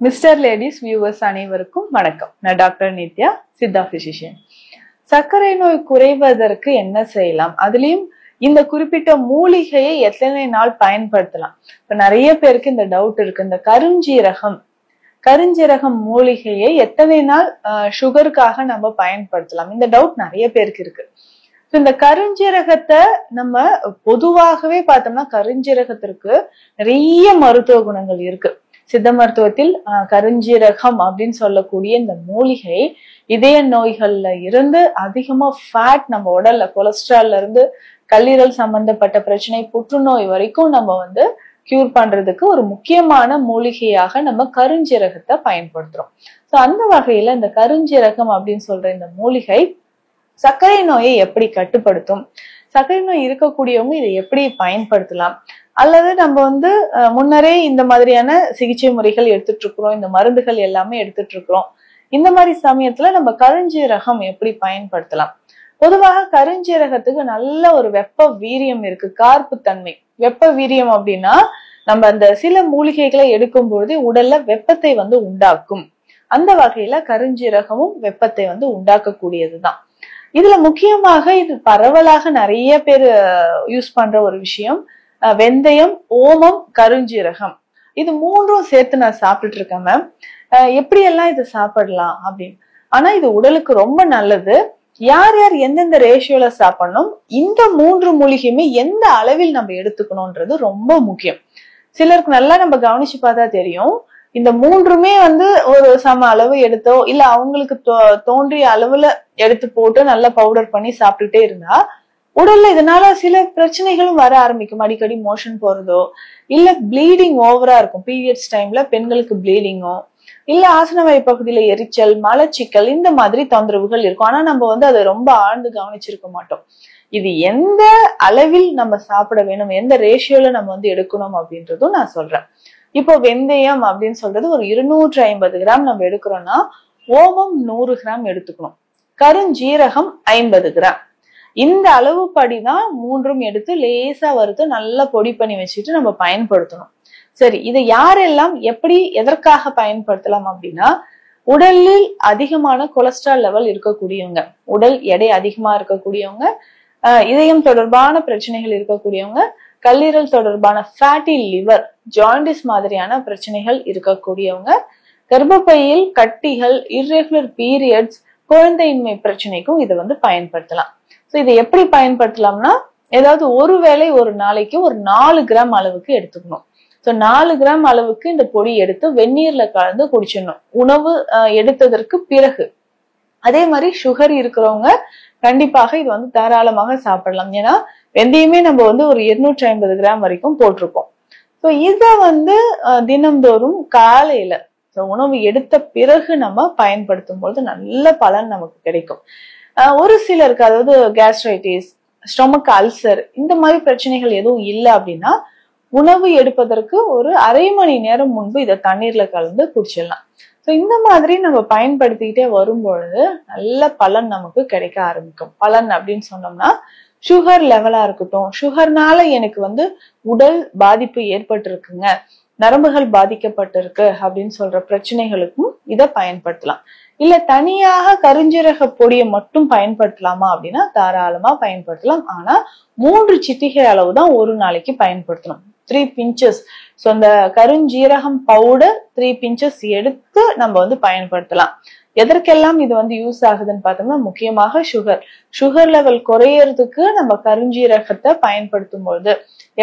Mister ladies viewers அனைவருக்கும் வணக்கம். நான் டாக்டர் நித்யா, சித்தா பிசிஷியன். சர்க்கரை நோய் குறைவதற்கு என்ன செய்யலாம், அதுலயும் இந்த குறிப்பிட்ட மூலிகையை எத்தனை நாள் பயன்படுத்தலாம்? இப்ப நிறைய பேருக்கு இந்த டவுட் இருக்கு. இந்த கருஞ்சீரகம் மூலிகையை எத்தனை நாள் சுகருக்காக நம்ம பயன்படுத்தலாம்? இந்த டவுட் நிறைய பேருக்கு இருக்கு. இந்த கருஞ்சீரகத்தை நம்ம பொதுவாகவே பார்த்தோம்னா கருஞ்சீரகத்திற்கு நிறைய மருத்துவ குணங்கள் இருக்கு. சித்த மருத்துவத்தில் கருஞ்சீரகம் அப்படின்னு சொல்லக்கூடிய இந்த மூலிகை இதய நோய்கள்ல இருந்து அதிகமா ஃபேட், நம்ம உடல்ல கொலஸ்ட்ரால்ல இருந்து கல்லீரல் சம்பந்தப்பட்ட பிரச்சனை, புற்றுநோய் வரைக்கும் நம்ம கியூர் பண்றதுக்கு ஒரு முக்கியமான மூலிகையாக நம்ம கருஞ்சீரகத்தை பயன்படுத்துறோம். சோ அந்த வகையில இந்த கருஞ்சீரகம் அப்படின்னு சொல்ற இந்த மூலிகை சர்க்கரை நோயை எப்படி கட்டுப்படுத்தும், சர்க்கரை நோய் இருக்கக்கூடியவங்க இதை எப்படி பயன்படுத்தலாம், அல்லது நம்ம முன்னரே இந்த மாதிரியான சிகிச்சை முறைகள் எடுத்துட்டு இருக்கிறோம், இந்த மருந்துகள் எல்லாமே எடுத்துட்டு இருக்கிறோம், இந்த மாதிரி சமயத்துல நம்ம கருஞ்சீரகம் எப்படி பயன்படுத்தலாம்? பொதுவாக கருஞ்சீரகத்துக்கு நல்ல ஒரு வெப்ப வீரியம் இருக்கு, கார்ப்பு தன்மை. வெப்ப வீரியம் அப்படின்னா நம்ம அந்த சில மூலிகைகளை எடுக்கும் பொழுது உடல்ல வெப்பத்தை உண்டாக்கும். அந்த வகையில கருஞ்சீரகமும் வெப்பத்தை உண்டாக்கக்கூடியதுதான். இதுல முக்கியமாக இது பரவலாக நிறைய பேர் யூஸ் பண்ற ஒரு விஷயம் வெந்தயம், ஓமம், கருஞ்சீரகம். இது மூன்றும் சேர்த்து நான் சாப்பிட்டுட்டு இருக்கேன் மேம். எப்படி எல்லாம் இது சாப்பிடலாம் அப்படின்னு. ஆனா இது உடலுக்கு ரொம்ப நல்லது. யார் யார் எந்தெந்த ரேஷியோல சாப்பிடணும், இந்த மூன்று மூலிகையுமே எந்த அளவில் நம்ம எடுத்துக்கணும்ன்றது ரொம்ப முக்கியம். சிலருக்கு நல்லா நம்ம கவனிச்சு பார்த்தா தெரியும், இந்த மூன்றுமே ஒரு சம அளவு எடுத்தோ இல்ல அவங்களுக்கு தோன்றிய அளவுல எடுத்து போட்டு நல்லா பவுடர் பண்ணி சாப்பிட்டுட்டே இருந்தா உடல்ல இதனால சில பிரச்சனைகளும் வர ஆரம்பிக்கும். அடிக்கடி மோஷன் போறதோ, இல்ல ப்ளீடிங் ஓவரா இருக்கும். பீரியட்ஸ் டைம்ல பெண்களுக்கு ப்ளீடிங்கோ, இல்ல ஆசனவாய் பகுதியில எரிச்சல், மலச்சிக்கல், இந்த மாதிரி தொந்தரவுகள் இருக்கும். ஆனா நம்ம அதை ரொம்ப ஆழ்ந்து கவனிச்சிருக்க மாட்டோம். இது எந்த அளவில் நம்ம சாப்பிட வேணும், எந்த ரேஷியோல நம்ம எடுக்கணும் அப்படின்றதும் நான் சொல்றேன். இப்போ வெந்தயம் அப்படின்னு சொல்றது ஒரு 250 கிராம் நம்ம எடுக்கிறோம்னா ஓமம் 100 கிராம் எடுத்துக்கணும், கருஞ்சீரகம் 50 கிராம். இந்த அளவு படிதான் மூன்றும் எடுத்து லேசா வறுத்து நல்லா பொடி பண்ணி வச்சுட்டு நம்ம பயன்படுத்தணும். சரி, இதை யாரெல்லாம் எப்படி எதற்காக பயன்படுத்தலாம் அப்படின்னா, உடலில் அதிகமான கொலஸ்ட்ரால் லெவல் இருக்கக்கூடியவங்க, உடல் எடை அதிகமா இருக்கக்கூடியவங்க, இதயம் தொடர்பான பிரச்சனைகள் இருக்கக்கூடியவங்க, கல்லீரல் தொடர்பான ஃபேட்டி லிவர், ஜாண்டிஸ் மாதிரியான பிரச்சனைகள் இருக்கக்கூடியவங்க, கர்ப்பப்பையில் கட்டிகள், இர்ரெகுலர் பீரியட்ஸ், குழந்தையின்மை பிரச்சனைக்கும் இதை பயன்படுத்தலாம். சோ இதை எப்படி பயன்படுத்தலாம்னா, ஏதாவது ஒருவேளை ஒரு நாளைக்கு ஒரு 4 கிராம் அளவுக்கு எடுத்துக்கணும். சோ 4 கிராம் அளவுக்கு இந்த பொடி எடுத்து வெந்நீர்ல கலந்து குடிச்சிடணும் உணவு எடுத்ததற்கு பிறகு. அதே மாதிரி சுகர் இருக்கிறவங்க கண்டிப்பாக இது தாராளமாக சாப்பிடலாம். ஏன்னா வெந்தயமே நம்ம ஒரு 250 கிராம் வரைக்கும் போட்டிருக்கோம். சோ இத தினம்தோறும் காலையில உணவு எடுத்த பிறகு நம்ம பயன்படுத்தும் போது நல்ல பலன் நமக்கு கிடைக்கும். ஒரு சிலருக்கு, அதாவது கேஸ்ட்ரைட்டிஸ், ஸ்டொமக் அல்சர், இந்த மாதிரி பிரச்சனைகள் எதுவும் இல்லை அப்படின்னா உணவு எடுப்பதற்கு ஒரு அரை மணி நேரம் முன்பு இதை தண்ணீர்ல கலந்து குடிச்சிடலாம். சோ இந்த மாதிரி நம்ம பயன்படுத்திக்கிட்டே வரும்பொழுது நல்ல பலன் நமக்கு கிடைக்க ஆரம்பிக்கும். பலன் அப்படின்னு சொன்னோம்னா, சுகர் லெவலா இருக்கட்டும், சுகர்னால எனக்கு உடல் பாதிப்பு ஏற்பட்டு இருக்குங்க, நரம்புகள் பாதிக்கப்பட்டிருக்கு அப்படின்னு சொல்ற பிரச்சனைகளுக்கும் இதை பயன்படுத்தலாம். இல்ல தனியாக கருஞ்சீரக பொடியை மட்டும் பயன்படுத்தலாமா அப்படின்னா தாராளமா பயன்படுத்தலாம். ஆனா 3 சிட்டிகை அளவு தான் ஒரு நாளைக்கு பயன்படுத்தணும். 3 பிஞ்சஸ். சோ அந்த கருஞ்சீரகம் பவுடர் 3 பிஞ்சஸ் எடுத்து நம்ம பயன்படுத்தலாம். எதற்கெல்லாம் இது யூஸ் ஆகுதுன்னு பார்த்தோம்னா, முக்கியமாக சுகர் லெவல் குறையறதுக்கு நம்ம கருஞ்சீரகத்தை பயன்படுத்தும் பொழுது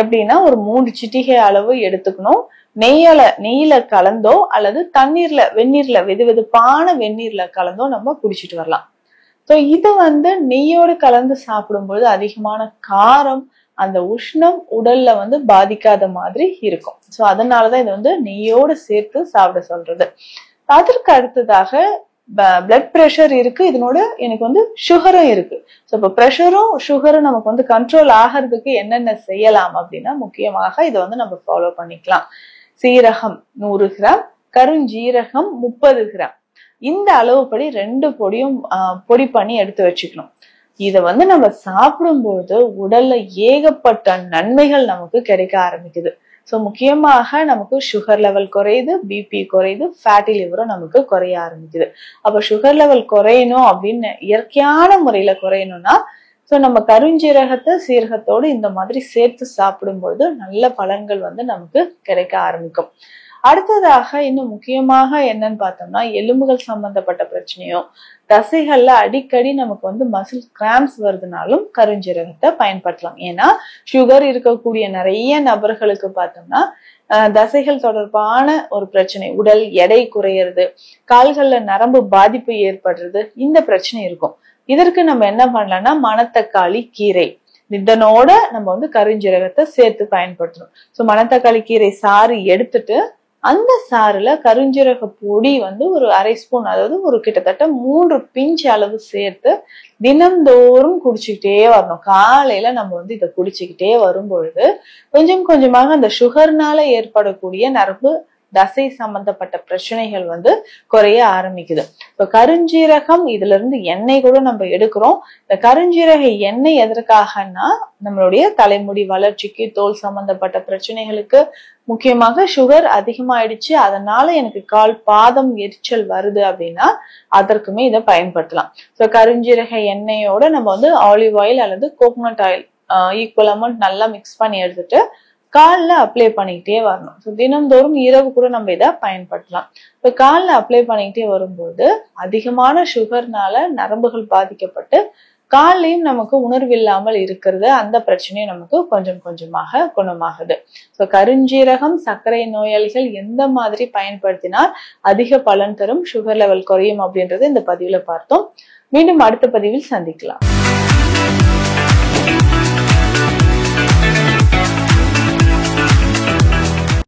எப்படின்னா ஒரு 3 சிட்டிகை அளவு எடுத்துக்கணும். நெய்யில கலந்தோ அல்லது வெந்நீர்ல வெதுவெதுப்பான வெந்நீர்ல கலந்தோ நம்ம குடிச்சிட்டு வரலாம். சோ இது நெய்யோடு கலந்து சாப்பிடும்போது அதிகமான காரம், அந்த உஷ்ணம் உடல்ல பாதிக்காத மாதிரி இருக்கும். சோ அதனாலதான் இது நெய்யோடு சேர்த்து சாப்பிட சொல்றது. அதற்கு அடுத்ததாக பிளட் பிரஷர் இருக்கு, இதனோட எனக்கு சுகரும் இருக்கு. சோ இப்ப பிரஷரும் சுகரும் நமக்கு கண்ட்ரோல் ஆகிறதுக்கு என்னென்ன செய்யலாம் அப்படின்னா, முக்கியமாக இதை நம்ம ஃபாலோ பண்ணிக்கலாம். சீரகம் 100 கிராம், கருஞ்சீரகம் 30 கிராம். இந்த அளவுப்படி 2 பொடியும் பொடி பண்ணி எடுத்து வச்சுக்கணும். இத நம்ம சாப்பிடும்போது உடல்ல ஏகப்பட்ட நன்மைகள் நமக்கு கிடைக்க ஆரம்பிக்குது. ஸோ முக்கியமாக நமக்கு சுகர் லெவல் குறையுது, பிபி குறையுது, ஃபேட்டி லிவரும் நமக்கு குறைய ஆரம்பிக்குது. அப்ப சுகர் லெவல் குறையணும் அப்படின்னு இயற்கையான முறையில குறையணும்னா ஸோ நம்ம கருஞ்சீரகத்தை சீரகத்தோடு இந்த மாதிரி சேர்த்து சாப்பிடும்போது நல்ல பலன்கள் நமக்கு கிடைக்க ஆரம்பிக்கும். அடுத்ததாக இன்னும் முக்கியமாக என்னன்னு பார்த்தோம்னா, எலும்புகள் சம்பந்தப்பட்ட பிரச்சனையோ தசைகள்ல அடிக்கடி நமக்கு மசில் கிராம்ஸ் வருதுனாலும் கருஞ்சீரகத்தை பயன்படுத்தலாம். ஏன்னா சுகர் இருக்கக்கூடிய நிறைய நபர்களுக்கு பார்த்தோம்னா தசைகள் தொடர்பான ஒரு பிரச்சனை, உடல் எடை குறையிறது, கால்கள்ல நரம்பு பாதிப்பு ஏற்படுறது, இந்த பிரச்சனை இருக்கும். இதற்கு நம்ம என்ன பண்ணலாம்னா மணத்தக்காளி கீரை இதனோட நம்ம கருஞ்சீரகத்தை சேர்த்து பயன்படுத்தணும். ஸோ மணத்தக்காளி கீரை சாறு எடுத்துட்டு அந்த சாறுல கருஞ்சீரக பொடி ஒரு அரை ஸ்பூன், அதாவது ஒரு கிட்டத்தட்ட 3 பிஞ்ச் அளவு சேர்த்து தினந்தோறும் குடிச்சுக்கிட்டே வரணும். காலையில நம்ம இதை குடிச்சுக்கிட்டே வரும் பொழுது கொஞ்சம் கொஞ்சமாக அந்த சுகர்னால ஏற்படக்கூடிய நரம்பு தசை சம்பந்தப்பட்ட பிரச்சனைகள் குறைய ஆரம்பிக்குது. இப்ப கருஞ்சீரகம் இதுல இருந்து எண்ணெய் கூட நம்ம எடுக்கிறோம். இந்த கருஞ்சீரக எண்ணெய் எதற்காகனா நம்மளுடைய தலைமுடி வளர்ச்சிக்கு, தோல் சம்பந்தப்பட்ட பிரச்சனைகளுக்கு, முக்கியமாக சுகர் அதிகமாயிடுச்சு அதனால எனக்கு கால் பாதம் எரிச்சல் வருது அப்படின்னா அதற்குமே இதை பயன்படுத்தலாம். ஸோ கருஞ்சீரக எண்ணெயோட நம்ம ஆலிவ் ஆயில் அல்லது கோகோனட் ஆயில் ஈக்குவல் அமௌண்ட் நல்லா மிக்ஸ் பண்ணி எடுத்துட்டு காலில் அப்ளை பண்ணிக்கிட்டே வரணும். ஸோ தினந்தோறும் இரவு கூட நம்ம இதை பயன்படுத்தலாம். இப்போ காலில் அப்ளை பண்ணிக்கிட்டே வரும்போது அதிகமான சுகர்னால நரம்புகள் பாதிக்கப்பட்டு காலையும் நமக்கு உணர்வில்லாமல் இருக்கிறது, அந்த பிரச்சனையும் நமக்கு கொஞ்சம் கொஞ்சமாக குணமாகுது. ஸோ கருஞ்சீரகம் சர்க்கரை நோயாளிகள் எந்த மாதிரி பயன்படுத்தினால் அதிக பலன் தரும், சுகர் லெவல் குறையும் அப்படின்றது இந்த பதிவுல பார்த்தோம். மீண்டும் அடுத்த பதிவில் சந்திக்கலாம்.